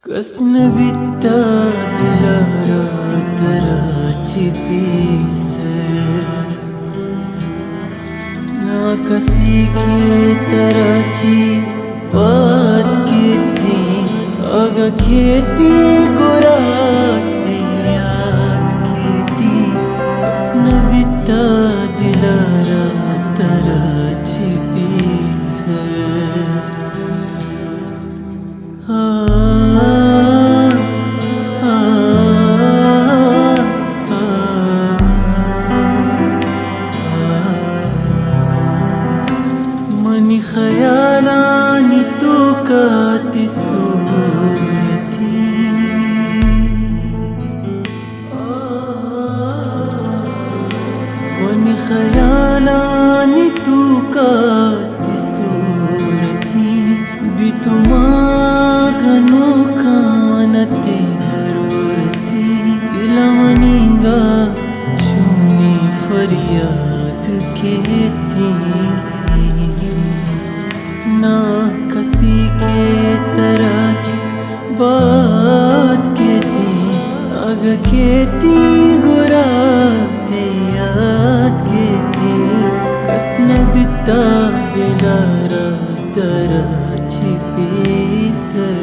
कसं बित्ता दिलारा तराची पीसर ना कसी के तराची बात खेती अग खेती गुरा याद खेती कसं बित्ता दिलारा तराची पीसर मनी खयालानी तू काती सुबुरती मनी खयालानी तू काती सुरती बितुमा घनो कानते जरूरती दिला मनीगा चुनी फरियाद केती ना कसी के तराची बात केती अग केती गुरा ते याद केती कसं बित्ता दिलारा तराची पीसर